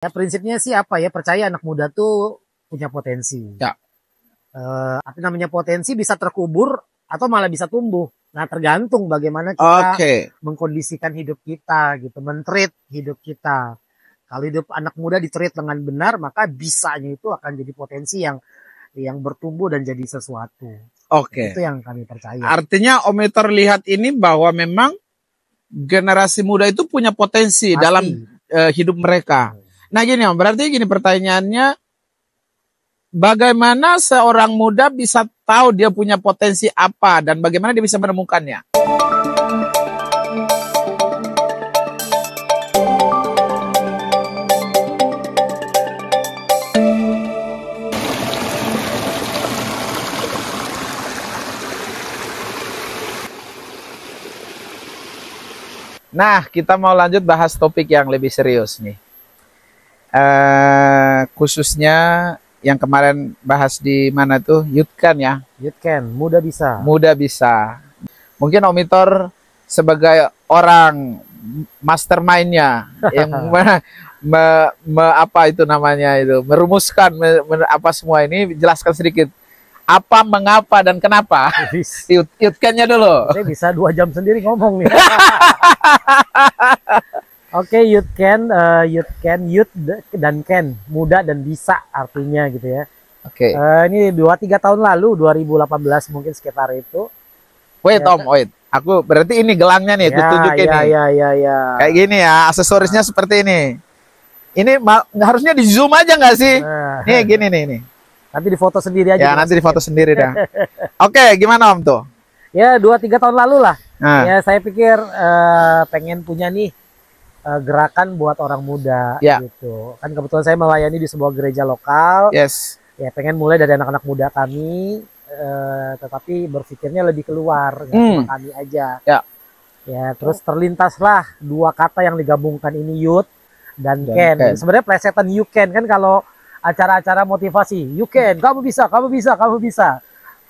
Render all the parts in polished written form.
Ya prinsipnya sih apa ya, percaya anak muda tuh punya potensi. Ya. Apa namanya, potensi bisa terkubur atau malah bisa tumbuh. Nah tergantung bagaimana kita mengkondisikan hidup kita gitu, men-treat hidup kita. Kalau hidup anak muda di-treat dengan benar, maka bisanya itu akan jadi potensi yang bertumbuh dan jadi sesuatu. Oke. Itu yang kami percaya. Artinya Om Iter lihat ini bahwa memang generasi muda itu punya potensi Pasti. dalam hidup mereka. Nah gini Om, berarti gini pertanyaannya, bagaimana seorang muda bisa tahu dia punya potensi apa dan bagaimana dia bisa menemukannya? Nah, kita mau lanjut bahas topik yang lebih serius nih. Khususnya yang kemarin bahas di mana tuh, Youthcan ya? Youthcan, muda bisa. Muda bisa. Mungkin Om Iter sebagai orang mastermind-nya yang apa itu namanya itu, merumuskan apa semua ini, jelaskan sedikit. Apa, mengapa, dan kenapa? Youthcan-nya dulu. Saya bisa 2 jam sendiri ngomong nih. Oke, Youthcan, youth dan can, muda dan bisa artinya gitu ya. Oke. Ini 2-3 tahun lalu, 2018 mungkin sekitar itu. Wait ya, Om, wait. Aku berarti ini gelangnya nih, aku tunjukin nih. Ya. Kayak gini ya, aksesorisnya seperti ini. Ini harusnya di zoom aja nggak sih? Nih gini nih. Nanti difoto sendiri aja. Ya nanti difoto sendiri dah. Oke, gimana Om tuh? Ya 2-3 tahun lalu lah. Ya saya pikir pengen punya nih gerakan buat orang muda gitu. Kan kebetulan saya melayani di sebuah gereja lokal. Yes. Ya pengen mulai dari anak-anak muda kami, tetapi berpikirnya lebih keluar, nggak cuma kami aja. Ya terus terlintaslah 2 kata yang digabungkan ini, youth dan can. Sebenarnya plesetan you can kan, kalau acara-acara motivasi, you can, kamu bisa.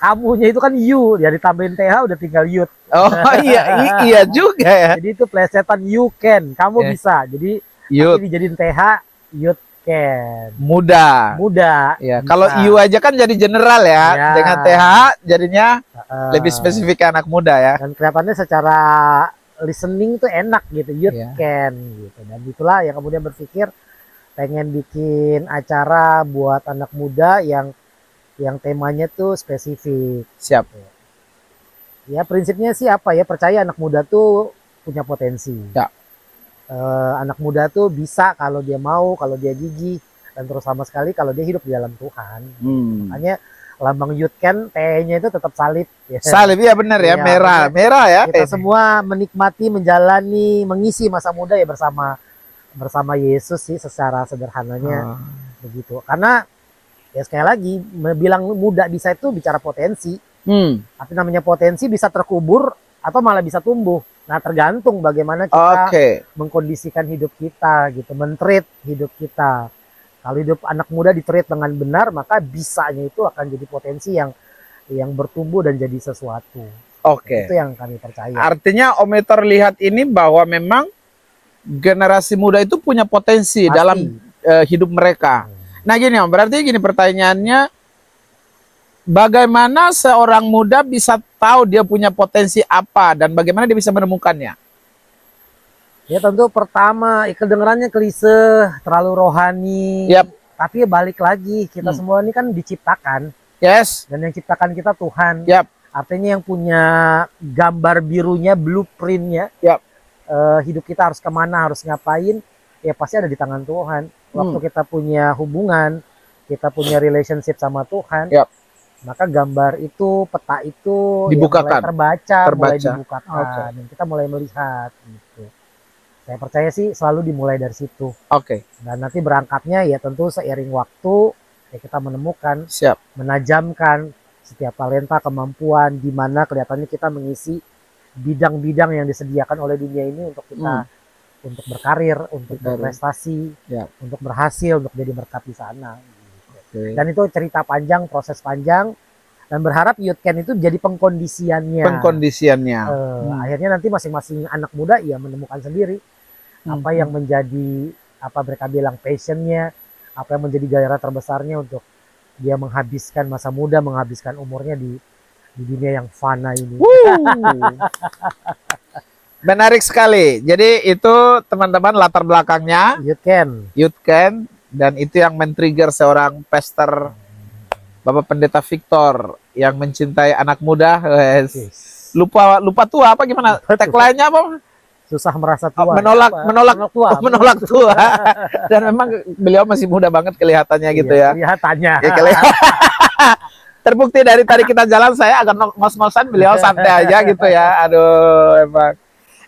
Kamunya itu kan you, ya ditambahin TH udah tinggal youth. Oh iya juga ya. Jadi itu plesetan you can, kamu bisa. Jadi youth dijadiin TH, youth can. Muda. Ya, kalau you aja kan jadi general ya. Dengan TH jadinya lebih spesifik anak muda ya. Dan kelihatannya secara listening tuh enak gitu, youth can gitu. Dan itulah yang kemudian berpikir pengen bikin acara buat anak muda yang temanya tuh spesifik. Siap. Ya prinsipnya sih apa ya, percaya anak muda tuh punya potensi. Ya. Anak muda tuh bisa kalau dia mau, kalau dia gigih, dan terutama sekali kalau dia hidup di dalam Tuhan. Makanya lambang Youthcan, T-nya itu tetap salib. Ya. Salib ya, benar ya, merah ya. Kita semua menikmati, menjalani, mengisi masa muda ya bersama Yesus sih, secara sederhananya begitu. Karena ya sekali lagi, bilang muda bisa itu bicara potensi. Tapi namanya potensi bisa terkubur atau malah bisa tumbuh. Nah tergantung bagaimana kita mengkondisikan hidup kita gitu, men-treat hidup kita. Kalau hidup anak muda di-treat dengan benar, maka bisanya itu akan jadi potensi yang bertumbuh dan jadi sesuatu. Itu yang kami percaya. Artinya Om Iter lihat ini bahwa memang generasi muda itu punya potensi dalam hidup mereka. Nah gini Om, berarti gini pertanyaannya, bagaimana seorang muda bisa tahu dia punya potensi apa dan bagaimana dia bisa menemukannya? Ya tentu pertama, kedengarannya klise, terlalu rohani. Tapi balik lagi, kita semua ini kan diciptakan. Dan yang ciptakan kita Tuhan. Artinya yang punya gambar birunya, blueprintnya, hidup kita harus kemana, harus ngapain, ya pasti ada di tangan Tuhan. Waktu kita punya hubungan, kita punya relationship sama Tuhan, maka gambar itu, peta itu dibukakan, mulai mulai dibukakan, dan kita mulai melihat gitu. Saya percaya sih selalu dimulai dari situ. Dan nanti berangkatnya ya tentu seiring waktu ya kita menemukan, menajamkan setiap talenta, kemampuan, di mana kelihatannya kita mengisi bidang-bidang yang disediakan oleh dunia ini untuk kita untuk berkarir, untuk berprestasi, untuk berhasil, untuk jadi berkat di sana. Dan itu cerita panjang, proses panjang, dan berharap Youthcan itu jadi pengkondisiannya. Akhirnya nanti masing-masing anak muda ya menemukan sendiri apa yang menjadi apa mereka bilang passionnya, apa yang menjadi gairah terbesarnya untuk dia menghabiskan masa muda, menghabiskan umurnya di dunia yang fana ini. Menarik sekali. Jadi itu teman-teman latar belakangnya Youth Can, dan itu yang men-trigger seorang pastor Bapak Pendeta Victor yang mencintai anak muda. Lupa tua apa gimana? Tagline-nya apa? Susah merasa tua. Menolak tua. Dan memang beliau masih muda banget kelihatannya gitu ya. Kelihatannya. Ya, terbukti dari tadi kita jalan saya agak ngos-ngosan, beliau santai aja gitu ya. Aduh, emang.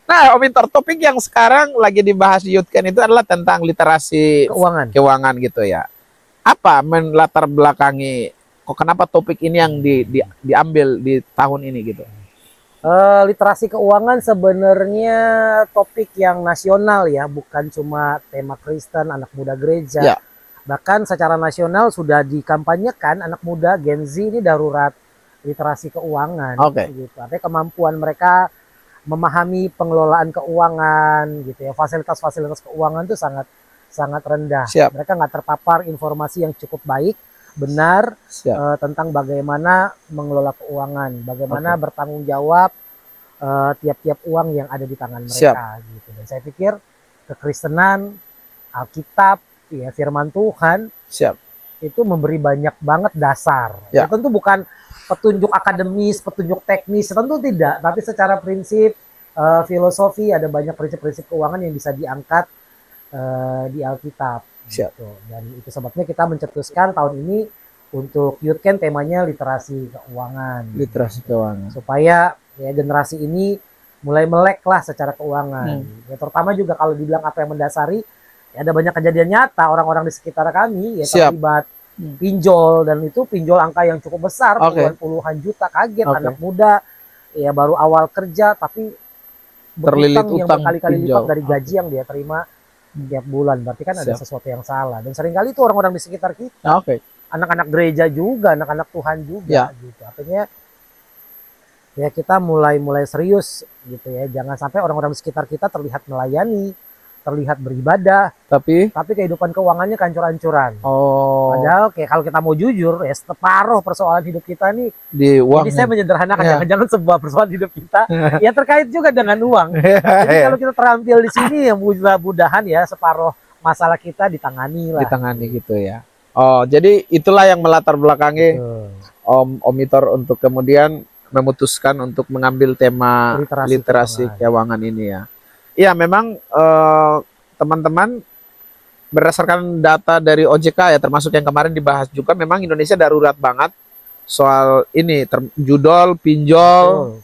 Nah, Om Victor, topik yang sekarang lagi dibahas di Youth Can itu adalah tentang literasi keuangan gitu ya. Apa melatar belakangi kok kenapa topik ini yang diambil di tahun ini gitu? Literasi keuangan sebenarnya topik yang nasional ya, bukan cuma tema Kristen, anak muda gereja. Ya. Bahkan secara nasional sudah dikampanyekan anak muda Gen Z ini darurat literasi keuangan. Gitu. Artinya kemampuan mereka memahami pengelolaan keuangan gitu ya, fasilitas-fasilitas keuangan itu sangat rendah. Mereka nggak terpapar informasi yang cukup baik, benar tentang bagaimana mengelola keuangan, bagaimana bertanggung jawab tiap-tiap uang yang ada di tangan mereka gitu. Dan saya pikir kekristenan, Alkitab, ya firman Tuhan itu memberi banyak banget dasar. Ya, tentu bukan petunjuk akademis, petunjuk teknis, tentu tidak. Tapi secara prinsip, filosofi, ada banyak prinsip-prinsip keuangan yang bisa diangkat di Alkitab. Gitu. Dan itu sebabnya kita mencetuskan tahun ini untuk Youth Can temanya literasi keuangan. Literasi keuangan. Supaya ya generasi ini mulai melek lah secara keuangan. Ya, terutama juga kalau dibilang apa yang mendasari, ya ada banyak kejadian nyata orang-orang di sekitar kami ya terlibat pinjol, dan itu pinjol angka yang cukup besar, puluhan juta. Kaget anak muda ya baru awal kerja tapi terlilit yang berkali-kali lipat dari gaji yang dia terima tiap bulan. Berarti kan ada sesuatu yang salah, dan seringkali itu orang-orang di sekitar kita, anak-anak gereja juga, anak-anak Tuhan juga gitu. Artinya ya kita mulai serius gitu ya, jangan sampai orang-orang di sekitar kita terlihat melayani, terlihat beribadah, tapi kehidupan keuangannya kancur-ancuran. Padahal kayak kalau kita mau jujur ya, separuh persoalan hidup kita nih di uang. Jadi saya menyederhanakan, jangan sebuah persoalan hidup kita ya terkait juga dengan uang. Jadi kalau kita terampil di sini ya mudah-mudahan ya separuh masalah kita ditangani gitu ya. Jadi itulah yang melatar belakangi Om Victor untuk kemudian memutuskan untuk mengambil tema literasi keuangan ini ya. Iya, memang teman-teman, berdasarkan data dari OJK ya, termasuk yang kemarin dibahas juga, memang Indonesia darurat banget soal ini, judol, pinjol,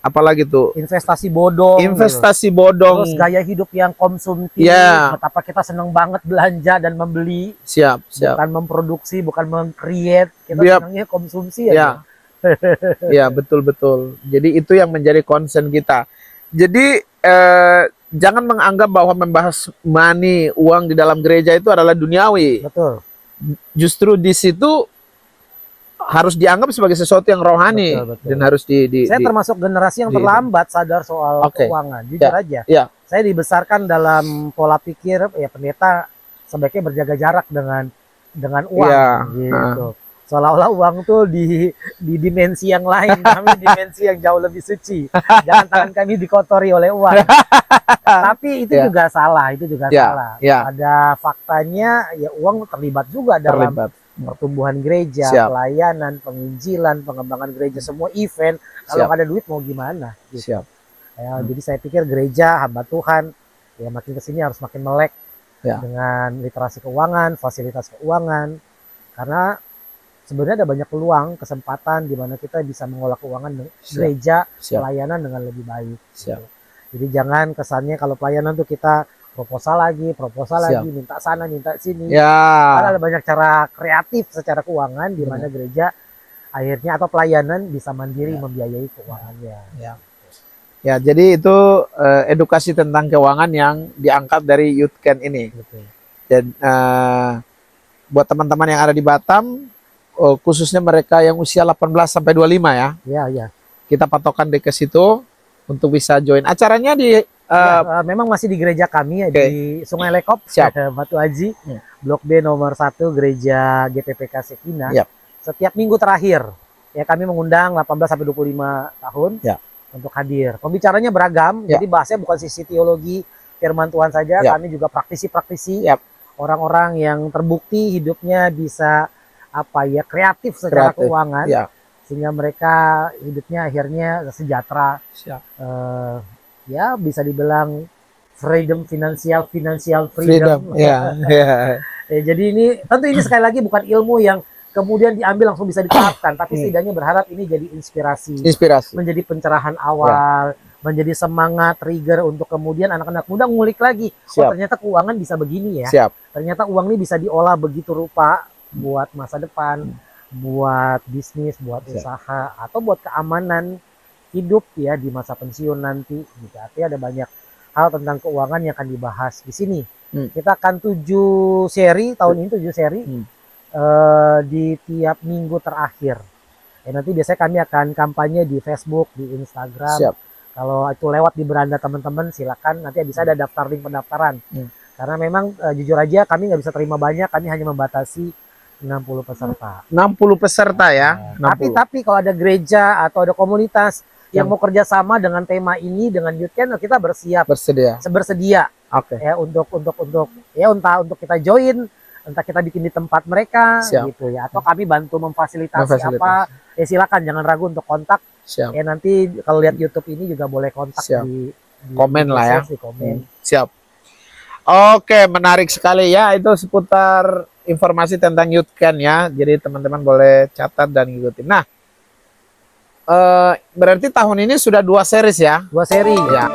apalagi tuh investasi bodong, terus gaya hidup yang konsumtif. Betapa kita senang banget belanja dan membeli, bukan memproduksi, bukan meng-create, kita senangnya konsumsi ya. Ya, betul. Jadi itu yang menjadi concern kita. Jadi jangan menganggap bahwa membahas money, uang di dalam gereja itu adalah duniawi. Betul. Justru di situ harus dianggap sebagai sesuatu yang rohani. Betul. Dan harus saya termasuk generasi yang terlambat sadar soal keuangan. Jujur aja. Saya dibesarkan dalam pola pikir ya pendeta sebaiknya berjaga jarak dengan uang gitu. Seolah-olah uang tuh di dimensi yang lain, kami dimensi yang jauh lebih suci. Jangan tangan kami dikotori oleh uang. Tapi itu juga salah, salah. Ada faktanya ya uang terlibat juga dalam pertumbuhan gereja, pelayanan, penginjilan, pengembangan gereja, semua event. Kalau nggak ada duit mau gimana? Gitu. Jadi saya pikir gereja, hamba Tuhan, ya makin kesini harus makin melek dengan literasi keuangan, fasilitas keuangan, karena sebenarnya ada banyak peluang, kesempatan di mana kita bisa mengolah keuangan gereja, pelayanan dengan lebih baik. Jadi jangan kesannya kalau pelayanan tuh kita proposal lagi, minta sana, minta sini. Karena ada banyak cara kreatif secara keuangan di mana gereja akhirnya atau pelayanan bisa mandiri membiayai keuangannya. Ya, jadi itu edukasi tentang keuangan yang diangkat dari Youth Can ini. Dan buat teman-teman yang ada di Batam, khususnya mereka yang usia 18 sampai 25 ya. Kita patokan ke situ untuk bisa join. Acaranya di Memang masih di gereja kami di Sungai Lekop, Batu Aji, Blok B nomor 1 Gereja GPPK Sekina. Setiap minggu terakhir ya kami mengundang 18 sampai 25 tahun untuk hadir. Pembicaranya beragam, jadi bahasnya bukan sisi teologi firman Tuhan saja, kami juga praktisi-praktisi, orang-orang yang terbukti hidupnya bisa kreatif secara keuangan, sehingga mereka hidupnya akhirnya sejahtera. Ya bisa dibilang financial freedom. Jadi ini tentu ini sekali lagi bukan ilmu yang kemudian diambil langsung bisa diterapkan, tapi setidaknya berharap ini jadi inspirasi, menjadi pencerahan awal, menjadi semangat, trigger untuk kemudian anak-anak muda ngulik lagi. Oh ternyata keuangan bisa begini ya. Ternyata uang ini bisa diolah begitu rupa buat masa depan, buat bisnis, buat usaha, atau buat keamanan hidup ya di masa pensiun nanti. Gitu. Artinya ada banyak hal tentang keuangan yang akan dibahas di sini. Kita akan 7 seri tahun ini, 7 seri di tiap minggu terakhir. Ya, nanti biasanya kami akan kampanye di Facebook, di Instagram. Kalau itu lewat di beranda teman-teman, silakan. Nanti bisa ada daftar link pendaftaran. Karena memang jujur aja kami nggak bisa terima banyak, kami hanya membatasi 60 peserta. 60 peserta ya. Tapi kalau ada gereja atau ada komunitas yang mau kerjasama dengan tema ini dengan Youth Channel, kita bersedia. Ya untuk entah untuk kita join, entah kita bikin di tempat mereka gitu ya, atau kami bantu memfasilitasi apa. Ya silakan, jangan ragu untuk kontak. Ya nanti kalau lihat YouTube ini juga boleh kontak di komen lah ya. Di komen. Oke, menarik sekali ya, itu seputar informasi tentang Youth Can ya. Jadi teman-teman boleh catat dan ikutin. Nah, berarti tahun ini sudah 2 series ya? 2 seri. Ya.